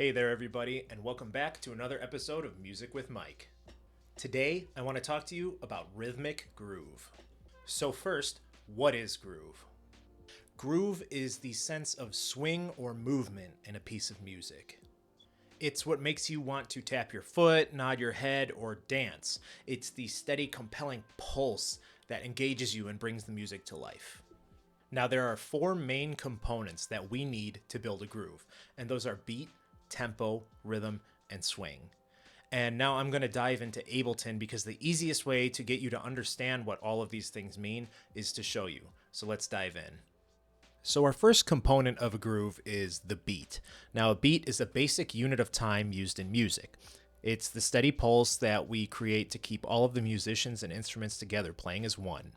Hey there, everybody, and welcome back to another episode of Music with Mike. Today, I want to talk to you about rhythmic groove. So, first, what is groove? Groove is the sense of swing or movement in a piece of music. It's what makes you want to tap your foot, nod your head, or dance. It's the steady, compelling pulse that engages you and brings the music to life. Now, there are four main components that we need to build a groove, and those are beat, tempo, rhythm, and swing. And now I'm going to dive into Ableton because the easiest way to get you to understand what all of these things mean is to show you. So let's dive in. So our first component of a groove is the beat. Now a beat is a basic unit of time used in music. It's the steady pulse that we create to keep all of the musicians and instruments together playing as one.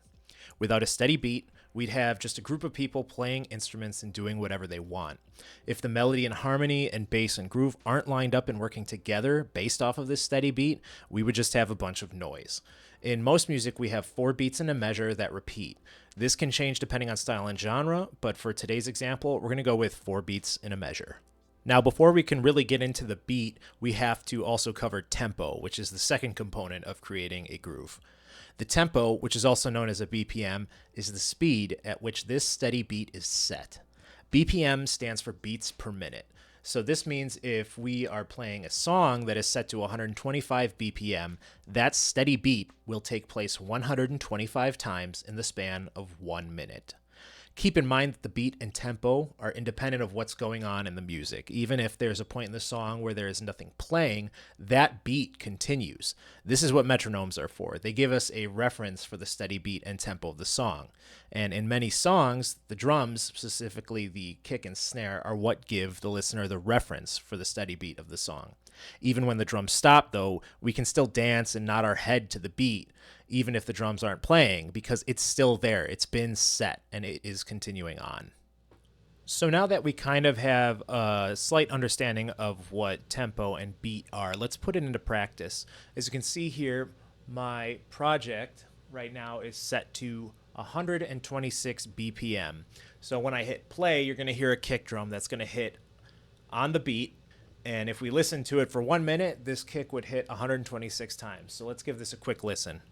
Without a steady beat, we'd have just a group of people playing instruments and doing whatever they want. If the melody and harmony and bass and groove aren't lined up and working together based off of this steady beat, we would just have a bunch of noise. In most music, we have 4 beats in a measure that repeat. This can change depending on style and genre, but for today's example, we're going to go with 4 beats in a measure. Now, before we can really get into the beat, we have to also cover tempo, which is the second component of creating a groove. The tempo, which is also known as a BPM, is the speed at which this steady beat is set. BPM stands for beats per minute. So this means if we are playing a song that is set to 125 BPM, that steady beat will take place 125 times in the span of 1 minute. Keep in mind that the beat and tempo are independent of what's going on in the music. Even if there's a point in the song where there is nothing playing, that beat continues. This is what metronomes are for. They give us a reference for the steady beat and tempo of the song. And in many songs, the drums, specifically the kick and snare, are what give the listener the reference for the steady beat of the song. Even when the drums stop, though, we can still dance and nod our head to the beat, even if the drums aren't playing, because it's still there. It's been set, and it is continuing on. So now that we kind of have a slight understanding of what tempo and beat are, let's put it into practice. As you can see here, my project right now is set to 126 BPM. So when I hit play, you're going to hear a kick drum that's going to hit on the beat. And if we listen to it for 1 minute, this kick would hit 126 times. So let's give this a quick listen.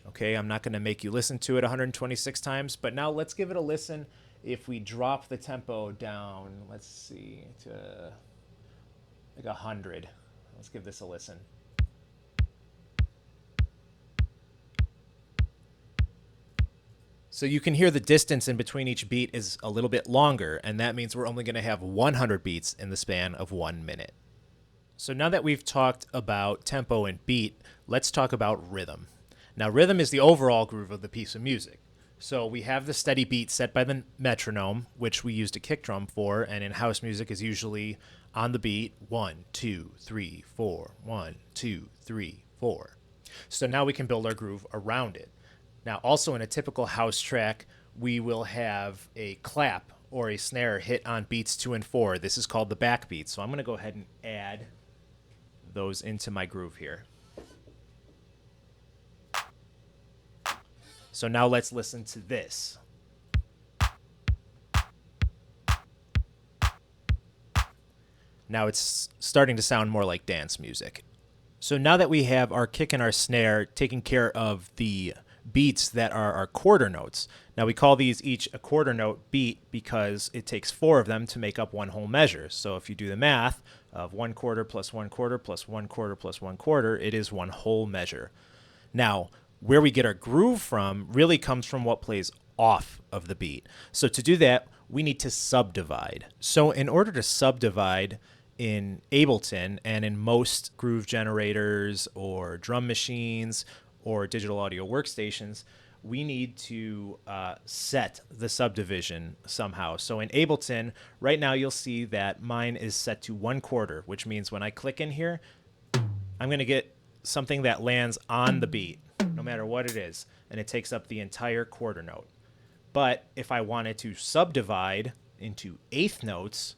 Okay, I'm not going to make you listen to it 126 times, but now let's give it a listen if we drop the tempo down, let's see, to like 100. Let's give this a listen. So you can hear the distance in between each beat is a little bit longer, and that means we're only going to have 100 beats in the span of 1 minute. So now that we've talked about tempo and beat, let's talk about rhythm. Now, rhythm is the overall groove of the piece of music. So we have the steady beat set by the metronome, which we used a kick drum for, and in house music is usually on the beat 1, 2, 3, 4, 1, 2, 3, 4. So now we can build our groove around it. Now, also in a typical house track, we will have a clap or a snare hit on beats 2 and 4. This is called the backbeat. So I'm going to go ahead and add those into my groove here. So now let's listen to this. Now it's starting to sound more like dance music. So now that we have our kick and our snare taking care of the beats that are our quarter notes. Now we call these each a quarter note beat because it takes 4 of them to make up one whole measure. So if you do the math of 1 quarter plus 1 quarter plus 1 quarter plus 1 quarter, it is one whole measure. Now, where we get our groove from really comes from what plays off of the beat. So to do that, we need to subdivide. So in order to subdivide in Ableton and in most groove generators or drum machines or digital audio workstations, we need to set the subdivision somehow. So in Ableton, right now you'll see that mine is set to 1 quarter, which means when I click in here, I'm going to get something that lands on the beat, no matter what it is, and it takes up the entire quarter note. But if I wanted to subdivide into eighth notes,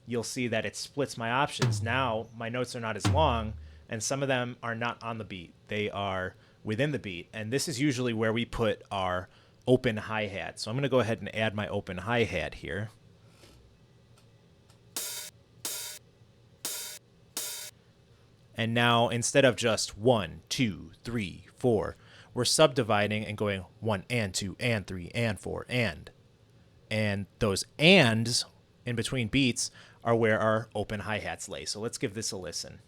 you'll see that it splits my options. Now my notes are not as long, and some of them are not on the beat. They are within the beat, and this is usually where we put our open hi-hat. So I'm going to go ahead and add my open hi-hat here. And now instead of just 1, 2, 3, 4, we're subdividing and going 1 and 2 and 3 and 4 and. And those ands in between beats are where our open hi-hats lay. So let's give this a listen.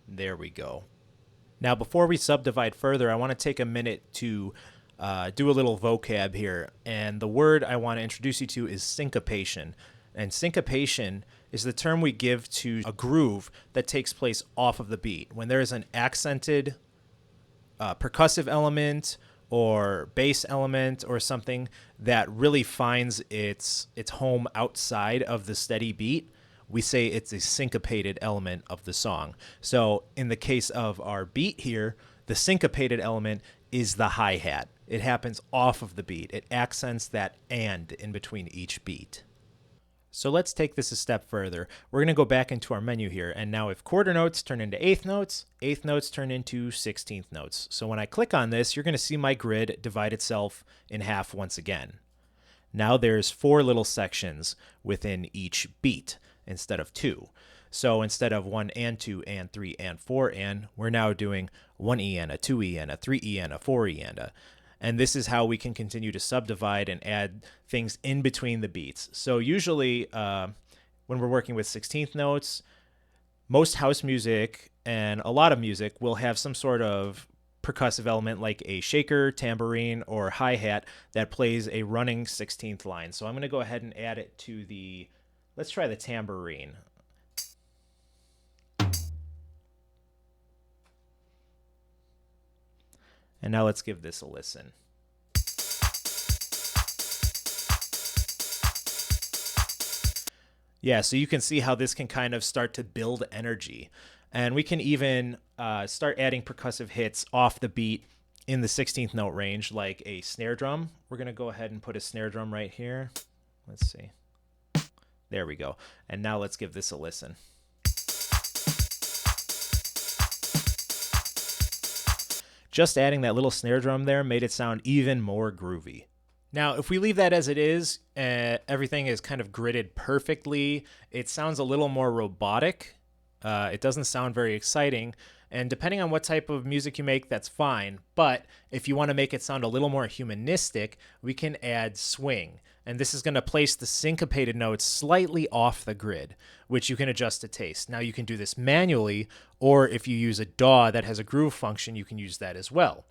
There we go. Now, before we subdivide further, I want to take a minute to do a little vocab here. And the word I want to introduce you to is syncopation. And syncopation is the term we give to a groove that takes place off of the beat. When there is an accented percussive element or bass element or something that really finds its home outside of the steady beat, we say it's a syncopated element of the song. So in the case of our beat here, the syncopated element is the hi-hat. It happens off of the beat. It accents that and in between each beat. So let's take this a step further. We're going to go back into our menu here. And now if quarter notes turn into eighth notes turn into 16th notes. So when I click on this, you're going to see my grid divide itself in half once again. Now there's 4 little sections within each beat instead of 2. So instead of 1 and 2 and 3 and 4 and, we're now doing 1 E and a 2 E and a 3 E and a 4 E and a. And this is how we can continue to subdivide and add things in between the beats. So usually when we're working with 16th notes, most house music and a lot of music will have some sort of percussive element like a shaker, tambourine, or hi-hat that plays a running 16th line. So I'm going to go ahead and add it to the, let's try the tambourine. And now let's give this a listen. Yeah, so you can see how this can kind of start to build energy. And we can even start adding percussive hits off the beat in the 16th note range, like a snare drum. We're going to go ahead and put a snare drum right here. Let's see. There we go. And now let's give this a listen. Just adding that little snare drum there made it sound even more groovy. Now, if we leave that as it is, everything is kind of gridded perfectly. It sounds a little more robotic. It doesn't sound very exciting. And depending on what type of music you make, that's fine. But if you want to make it sound a little more humanistic, we can add swing. And this is going to place the syncopated notes slightly off the grid, which you can adjust to taste. Now you can do this manually, or if you use a DAW that has a groove function, you can use that as well.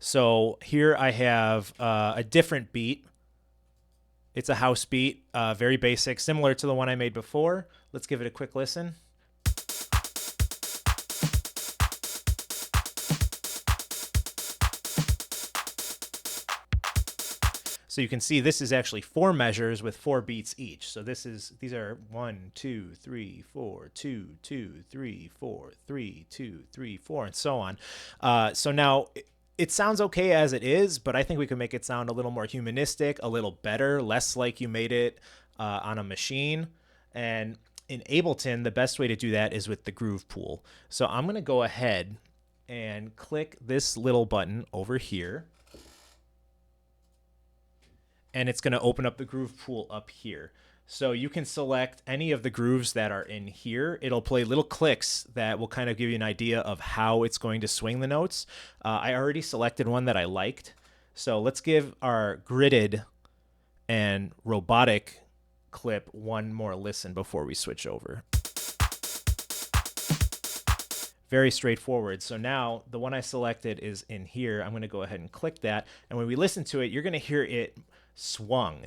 So here I have a different beat. It's a house beat, very basic, similar to the one I made before. Let's give it a quick listen. So you can see this is actually 4 measures with 4 beats each. So these are 1, 2, 3, 4, 2, 2, 3, 4, 3, 2, 3, 4, and so on. So now it sounds okay as it is, but I think we could make it sound a little more humanistic, a little better, less like you made it on a machine. And in Ableton, the best way to do that is with the groove pool. So I'm going to go ahead and click this little button over here. And it's going to open up the groove pool up here. So you can select any of the grooves that are in here. It'll play little clicks that will kind of give you an idea of how it's going to swing the notes. I already selected one that I liked. So let's give our gridded and robotic clip one more listen before we switch over. Very straightforward. So now the one I selected is in here. I'm going to go ahead and click that. And when we listen to it, you're going to hear it swung.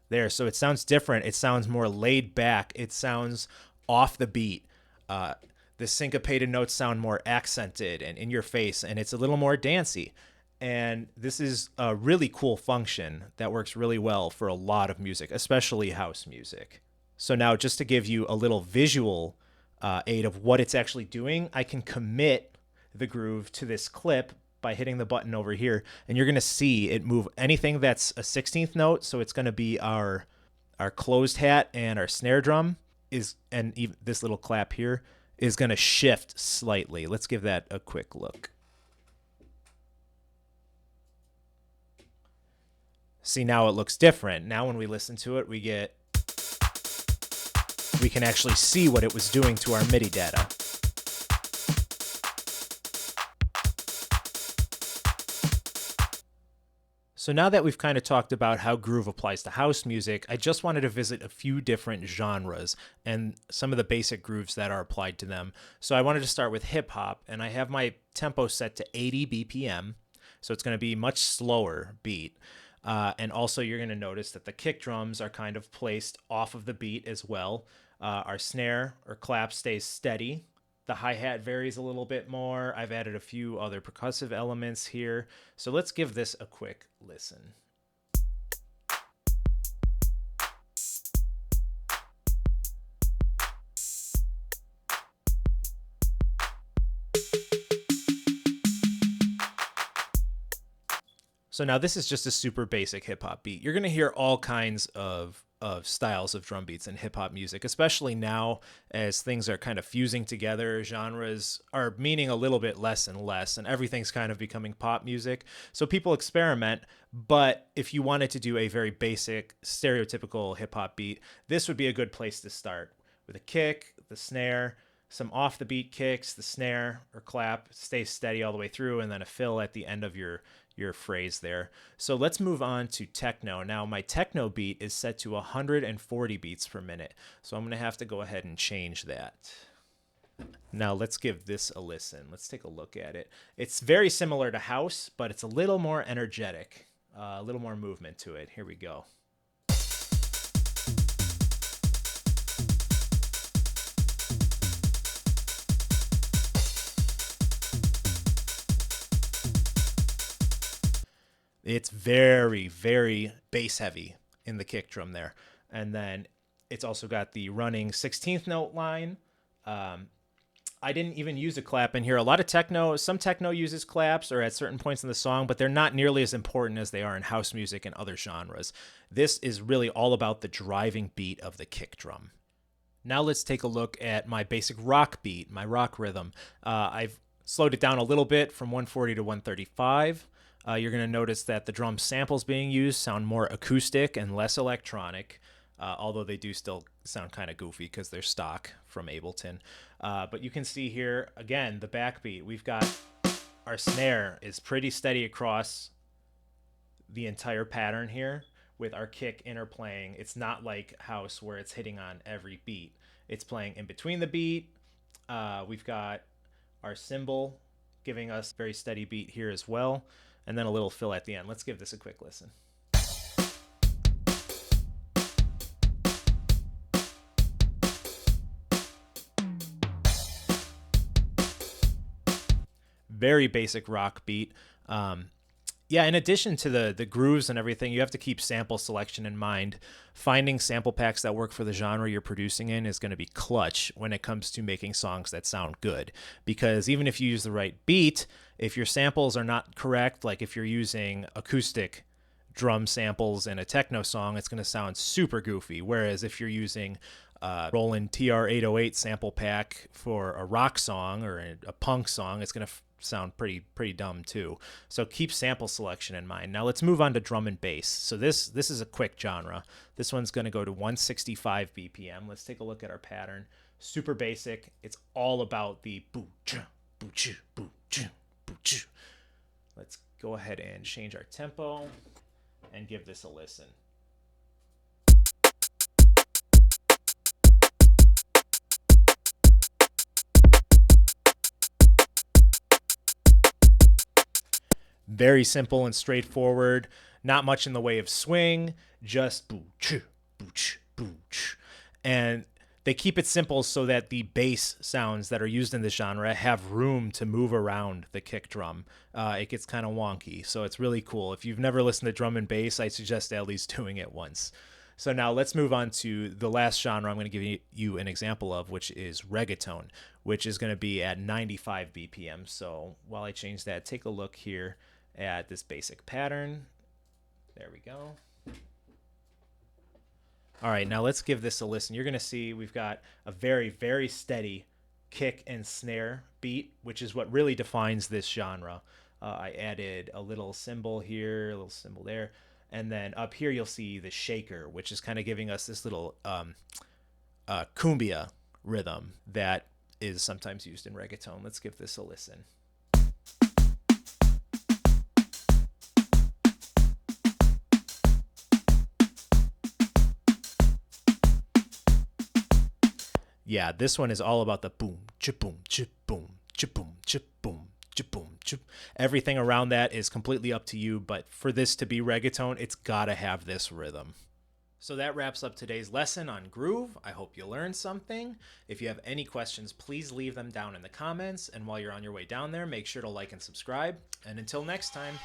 There, so it sounds different. It sounds more laid back. It sounds off the beat. The syncopated notes sound more accented and in your face, and it's a little more dancey. And this is a really cool function that works really well for a lot of music, especially house music. So now just to give you a little visual aid of what it's actually doing, I can commit the groove to this clip by hitting the button over here, and you're going to see it move anything that's a 16th note. So it's going to be our closed hat and our snare drum and even this little clap here is going to shift slightly. Let's give that a quick look. See, now it looks different. Now when we listen to it, we can actually see what it was doing to our MIDI data. So now that we've kind of talked about how groove applies to house music, I just wanted to visit a few different genres and some of the basic grooves that are applied to them. So I wanted to start with hip hop, and I have my tempo set to 80 BPM. So it's going to be much slower beat. And also you're going to notice that the kick drums are kind of placed off of the beat as well. Our snare or clap stays steady. The hi-hat varies a little bit more. I've added a few other percussive elements here. So let's give this a quick listen. So now this is just a super basic hip hop beat. You're going to hear all kinds of styles of drum beats in hip hop music, especially now as things are kind of fusing together. Genres are meaning a little bit less and less, and everything's kind of becoming pop music. So people experiment, but if you wanted to do a very basic, stereotypical hip hop beat, this would be a good place to start with a kick, the snare, some off the beat kicks, the snare or clap stays steady all the way through, and then a fill at the end of your phrase there. So let's move on to techno. Now my techno beat is set to 140 beats per minute. So I'm going to have to go ahead and change that. Now let's give this a listen. Let's take a look at it. It's very similar to house, but it's a little more energetic, a little more movement to it. Here we go. It's very, very bass heavy in the kick drum there. And then it's also got the running 16th note line. I didn't even use a clap in here. A lot of some techno uses claps or at certain points in the song, but they're not nearly as important as they are in house music and other genres. This is really all about the driving beat of the kick drum. Now let's take a look at my basic rock beat, my rock rhythm. I've slowed it down a little bit from 140 to 135. You're going to notice that the drum samples being used sound more acoustic and less electronic, although they do still sound kind of goofy because they're stock from Ableton. But you can see here, again, the backbeat. We've got our snare is pretty steady across the entire pattern here with our kick interplaying. It's not like house where it's hitting on every beat. It's playing in between the beat. We've got our cymbal giving us very steady beat here as well. And then a little fill at the end. Let's give this a quick listen. Very basic rock beat. Yeah, in addition to the grooves and everything, you have to keep sample selection in mind. Finding sample packs that work for the genre you're producing in is going to be clutch when it comes to making songs that sound good. Because even if you use the right beat, if your samples are not correct, like if you're using acoustic drum samples in a techno song, it's going to sound super goofy. Whereas if you're using Roland TR-808 sample pack for a rock song or a punk song, it's going to sound pretty dumb too. So keep sample selection in mind. Now let's move on to drum and bass. So this is a quick genre. This one's going to go to 165 BPM. Let's take a look at our pattern. Super basic. It's all about the boo-cha, boo-cha, boo-cha, boo-cha. Let's go ahead and change our tempo and give this a listen. Very simple and straightforward. Not much in the way of swing, just boo-ch, boo-ch, boo-ch. And they keep it simple so that the bass sounds that are used in this genre have room to move around the kick drum. It gets kind of wonky, so it's really cool. If you've never listened to drum and bass, I suggest at least doing it once. So now let's move on to the last genre I'm going to give you an example of, which is reggaeton, which is going to be at 95 BPM. So while I change that, take a look here at this basic pattern. There we go. All right, now let's give this a listen. You're going to see we've got a very, very steady kick and snare beat, which is what really defines this genre. I added a little cymbal here, a little cymbal there. And then up here, you'll see the shaker, which is kind of giving us this little cumbia rhythm that is sometimes used in reggaeton. Let's give this a listen. Yeah, this one is all about the boom, cha-boom, cha-boom, cha-boom, cha-boom, cha-boom, cha-boom. Everything around that is completely up to you, but for this to be reggaeton, it's gotta have this rhythm. So that wraps up today's lesson on groove. I hope you learned something. If you have any questions, please leave them down in the comments. And while you're on your way down there, make sure to like and subscribe. And until next time.